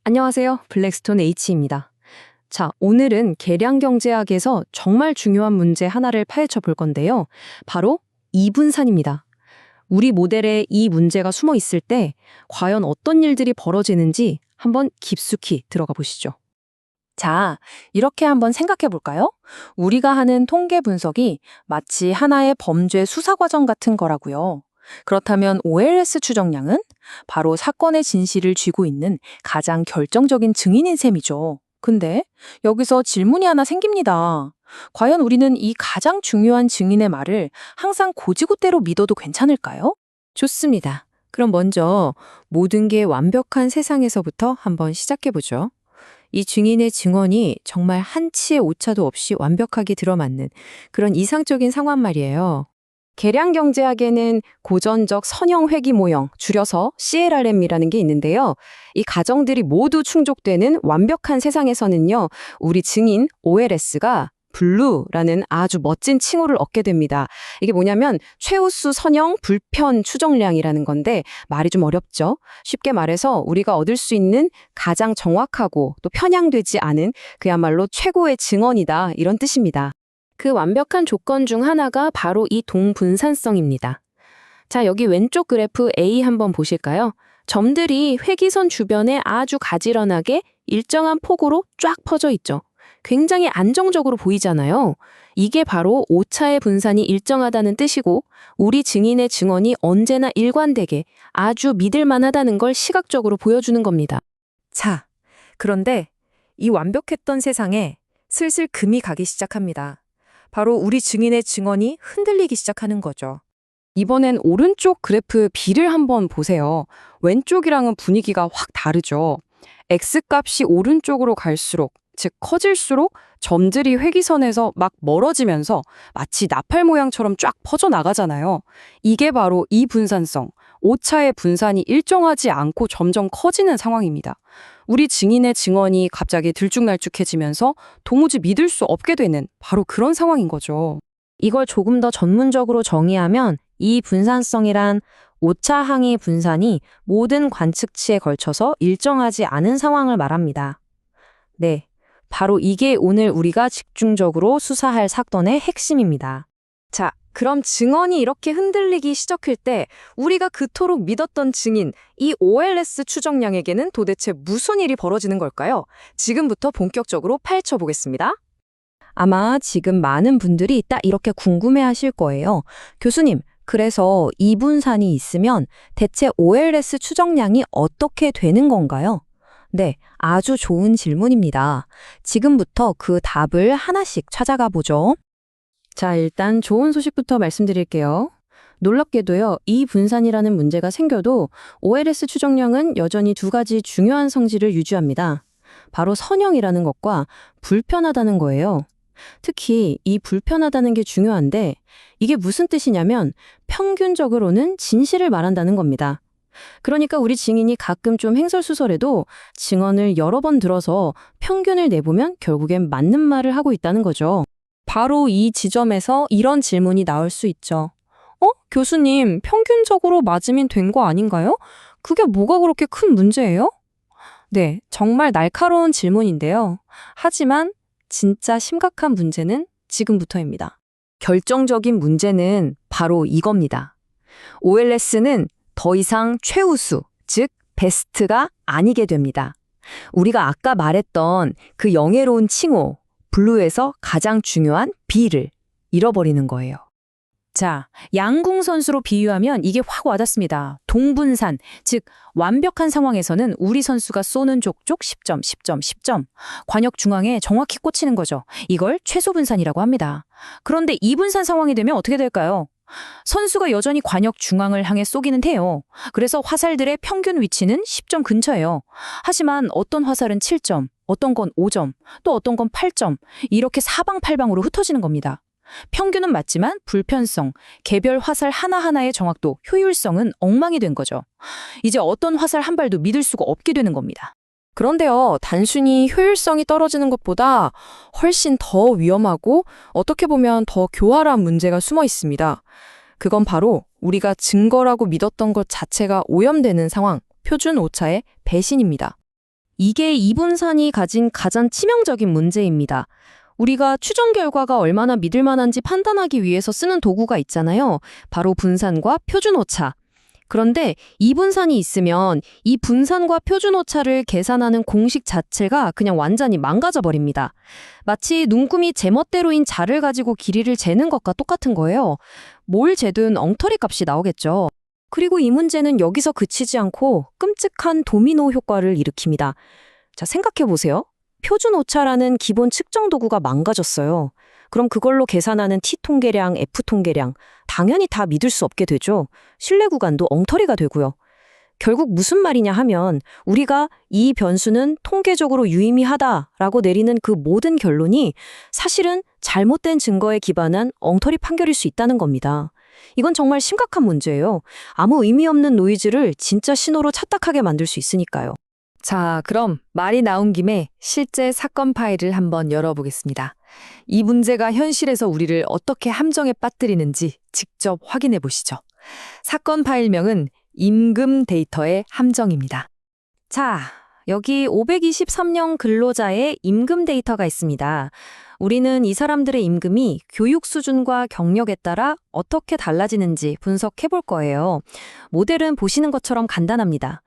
안녕하세요. 블랙스톤 H입니다. 자, 오늘은 계량경제학에서 정말 중요한 문제 하나를 파헤쳐 볼 건데요. 바로 이분산입니다. 우리 모델에 이 문제가 숨어 있을 때 과연 어떤 일들이 벌어지는지 한번 깊숙이 들어가 보시죠. 자, 이렇게 한번 생각해 볼까요? 우리가 하는 통계 분석이 마치 하나의 범죄 수사 과정 같은 거라고요. 그렇다면 OLS 추정량은 바로 사건의 진실을 쥐고 있는 가장 결정적인 증인인 셈이죠. 근데 여기서 질문이 하나 생깁니다. 과연 우리는 이 가장 중요한 증인의 말을 항상 고지고대로 믿어도 괜찮을까요? 좋습니다. 그럼 먼저 모든 게 완벽한 세상에서부터 한번 시작해 보죠. 이 증인의 증언이 정말 한치의 오차도 없이 완벽하게 들어맞는 그런 이상적인 상황 말이에요. 계량경제학에는 고전적 선형 회귀 모형, 줄여서 CLRM이라는 게 있는데요. 이 가정들이 모두 충족되는 완벽한 세상에서는요, 우리 증인 OLS가 블루라는 아주 멋진 칭호를 얻게 됩니다. 이게 뭐냐면 최우수 선형 불편 추정량이라는 건데 말이 좀 어렵죠. 쉽게 말해서 우리가 얻을 수 있는 가장 정확하고 또 편향되지 않은 그야말로 최고의 증언이다 이런 뜻입니다. 그 완벽한 조건 중 하나가 바로 이 동분산성입니다. 자, 여기 왼쪽 그래프 A 한번 보실까요? 점들이 회기선 주변에 아주 가지런하게 일정한 폭으로 쫙 퍼져 있죠. 굉장히 안정적으로 보이잖아요. 이게 바로 오차의 분산이 일정하다는 뜻이고 우리 증인의 증언이 언제나 일관되게 아주 믿을 만하다는 걸 시각적으로 보여주는 겁니다. 자, 그런데 이 완벽했던 세상에 슬슬 금이 가기 시작합니다. 바로 우리 증인의 증언이 흔들리기 시작하는 거죠. 이번엔 오른쪽 그래프 B를 한번 보세요. 왼쪽이랑은 분위기가 확 다르죠. X값이 오른쪽으로 갈수록, 즉 커질수록 점들이 회기선에서 막 멀어지면서 마치 나팔 모양처럼 쫙 퍼져나가잖아요. 이게 바로 이 분산성, 오차의 분산이 일정하지 않고 점점 커지는 상황입니다. 우리 증인의 증언이 갑자기 들쭉날쭉해지면서 도무지 믿을 수 없게 되는 바로 그런 상황인 거죠. 이걸 조금 더 전문적으로 정의하면 이 분산성이란 오차 항의 분산이 모든 관측치에 걸쳐서 일정하지 않은 상황을 말합니다. 네, 바로 이게 오늘 우리가 집중적으로 수사할 사건의 핵심입니다. 자, 그럼 증언이 이렇게 흔들리기 시작할 때 우리가 그토록 믿었던 증인, 이 OLS 추정량에게는 도대체 무슨 일이 벌어지는 걸까요? 지금부터 본격적으로 파헤쳐 보겠습니다. 아마 지금 많은 분들이 딱 이렇게 궁금해하실 거예요. 교수님, 그래서 이 분산이 있으면 대체 OLS 추정량이 어떻게 되는 건가요? 네, 아주 좋은 질문입니다. 지금부터 그 답을 하나씩 찾아가 보죠. 자, 일단 좋은 소식부터 말씀드릴게요. 놀랍게도요, 이 분산이라는 문제가 생겨도 OLS 추정량은 여전히 두 가지 중요한 성질을 유지합니다. 바로 선형이라는 것과 불편하다는 거예요. 특히 이 불편하다는 게 중요한데 이게 무슨 뜻이냐면 평균적으로는 진실을 말한다는 겁니다. 그러니까 우리 증인이 가끔 좀 횡설수설해도 증언을 여러 번 들어서 평균을 내보면 결국엔 맞는 말을 하고 있다는 거죠. 바로 이 지점에서 이런 질문이 나올 수 있죠. 교수님, 평균적으로 맞으면 된 거 아닌가요? 그게 뭐가 그렇게 큰 문제예요? 네, 정말 날카로운 질문인데요. 하지만 진짜 심각한 문제는 지금부터입니다. 결정적인 문제는 바로 이겁니다. OLS는 더 이상 최우수, 즉 베스트가 아니게 됩니다. 우리가 아까 말했던 그 영예로운 칭호, 블루에서 가장 중요한 B를 잃어버리는 거예요. 자, 양궁 선수로 비유하면 이게 확 와닿습니다. 동분산, 즉 완벽한 상황에서는 우리 선수가 쏘는 족족 10점, 10점, 10점. 관역 중앙에 정확히 꽂히는 거죠. 이걸 최소분산이라고 합니다. 그런데 이분산 상황이 되면 어떻게 될까요? 선수가 여전히 관역 중앙을 향해 쏘기는 해요. 그래서 화살들의 평균 위치는 10점 근처예요. 하지만 어떤 화살은 7점, 어떤 건 5점, 또 어떤 건 8점, 이렇게 사방팔방으로 흩어지는 겁니다. 평균은 맞지만 불편성, 개별 화살 하나하나의 정확도, 효율성은 엉망이 된 거죠. 이제 어떤 화살 한 발도 믿을 수가 없게 되는 겁니다. 그런데요, 단순히 효율성이 떨어지는 것보다 훨씬 더 위험하고 어떻게 보면 더 교활한 문제가 숨어 있습니다. 그건 바로 우리가 증거라고 믿었던 것 자체가 오염되는 상황, 표준 오차의 배신입니다. 이게 이분산이 가진 가장 치명적인 문제입니다. 우리가 추정 결과가 얼마나 믿을 만한지 판단하기 위해서 쓰는 도구가 있잖아요. 바로 분산과 표준 오차. 그런데 이 분산이 있으면 이 분산과 표준 오차를 계산하는 공식 자체가 그냥 완전히 망가져 버립니다. 마치 눈금이 제멋대로인 자를 가지고 길이를 재는 것과 똑같은 거예요. 뭘 재든 엉터리 값이 나오겠죠. 그리고 이 문제는 여기서 그치지 않고 끔찍한 도미노 효과를 일으킵니다. 자, 생각해 보세요. 표준 오차라는 기본 측정 도구가 망가졌어요. 그럼 그걸로 계산하는 T통계량, F통계량, 당연히 다 믿을 수 없게 되죠. 신뢰 구간도 엉터리가 되고요. 결국 무슨 말이냐 하면 우리가 이 변수는 통계적으로 유의미하다라고 내리는 그 모든 결론이 사실은 잘못된 증거에 기반한 엉터리 판결일 수 있다는 겁니다. 이건 정말 심각한 문제예요. 아무 의미 없는 노이즈를 진짜 신호로 착각하게 만들 수 있으니까요. 자, 그럼 말이 나온 김에 실제 사건 파일을 한번 열어보겠습니다. 이 문제가 현실에서 우리를 어떻게 함정에 빠뜨리는지 직접 확인해 보시죠. 사건 파일명은 임금 데이터의 함정입니다. 자, 여기 523명 근로자의 임금 데이터가 있습니다. 우리는 이 사람들의 임금이 교육 수준과 경력에 따라 어떻게 달라지는지 분석해 볼 거예요. 모델은 보시는 것처럼 간단합니다.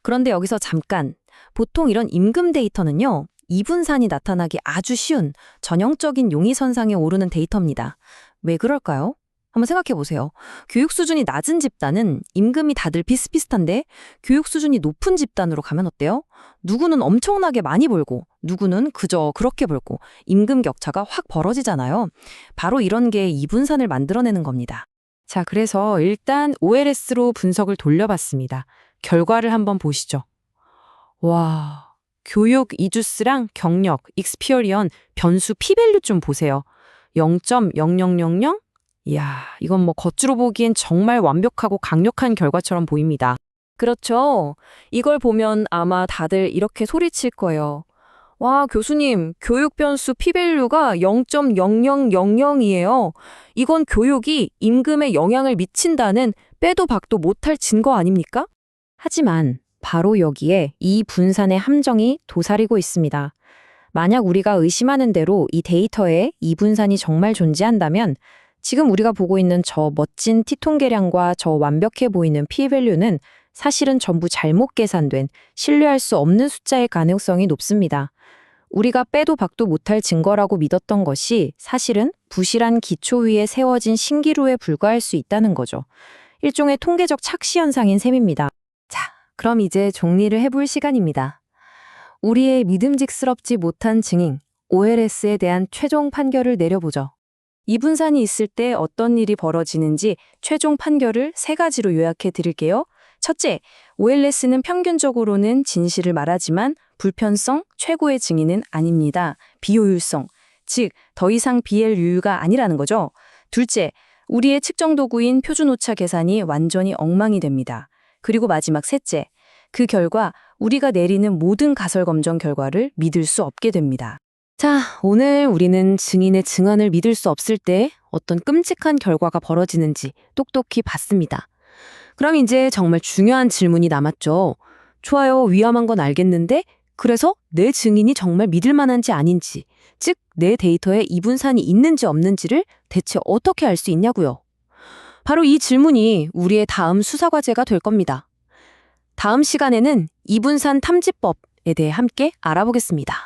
그런데 여기서 잠깐, 보통 이런 임금 데이터는요, 이분산이 나타나기 아주 쉬운 전형적인 용의선상에 오르는 데이터입니다. 왜 그럴까요? 한번 생각해 보세요. 교육 수준이 낮은 집단은 임금이 다들 비슷비슷한데 교육 수준이 높은 집단으로 가면 어때요? 누구는 엄청나게 많이 벌고 누구는 그저 그렇게 벌고 임금 격차가 확 벌어지잖아요. 바로 이런 게 이분산을 만들어내는 겁니다. 자, 그래서 일단 OLS로 분석을 돌려봤습니다. 결과를 한번 보시죠. 와, 교육 이주스랑 경력, 익스피리언, 변수 P밸류 좀 보세요. 0.0000? 이야, 이건 뭐 겉으로 보기엔 정말 완벽하고 강력한 결과처럼 보입니다. 그렇죠. 이걸 보면 아마 다들 이렇게 소리칠 거예요. 와, 교수님, 교육 변수 P밸류가 0.0000이에요. 이건 교육이 임금에 영향을 미친다는 빼도 박도 못할 증거 아닙니까? 하지만 바로 여기에 이 분산의 함정이 도사리고 있습니다. 만약 우리가 의심하는 대로 이 데이터에 이 분산이 정말 존재한다면 지금 우리가 보고 있는 저 멋진 T통계량과 저 완벽해 보이는 P밸류는 사실은 전부 잘못 계산된 신뢰할 수 없는 숫자일 가능성이 높습니다. 우리가 빼도 박도 못할 증거라고 믿었던 것이 사실은 부실한 기초 위에 세워진 신기루에 불과할 수 있다는 거죠. 일종의 통계적 착시 현상인 셈입니다. 자, 그럼 이제 정리를 해볼 시간입니다. 우리의 믿음직스럽지 못한 증인, OLS에 대한 최종 판결을 내려보죠. 이분산이 있을 때 어떤 일이 벌어지는지 최종 판결을 3가지로 요약해 드릴게요. 첫째, OLS는 평균적으로는 진실을 말하지만 불편성, 최고의 증인은 아닙니다. 비효율성, 즉 더 이상 BL 유유가 아니라는 거죠. 둘째, 우리의 측정 도구인 표준오차 계산이 완전히 엉망이 됩니다. 그리고 마지막 셋째, 그 결과 우리가 내리는 모든 가설검정 결과를 믿을 수 없게 됩니다. 자, 오늘 우리는 증인의 증언을 믿을 수 없을 때 어떤 끔찍한 결과가 벌어지는지 똑똑히 봤습니다. 그럼 이제 정말 중요한 질문이 남았죠. 좋아요, 위험한 건 알겠는데 그래서 내 증인이 정말 믿을 만한지 아닌지, 즉 내 데이터에 이분산이 있는지 없는지를 대체 어떻게 알 수 있냐고요. 바로 이 질문이 우리의 다음 수사 과제가 될 겁니다. 다음 시간에는 이분산 탐지법에 대해 함께 알아보겠습니다.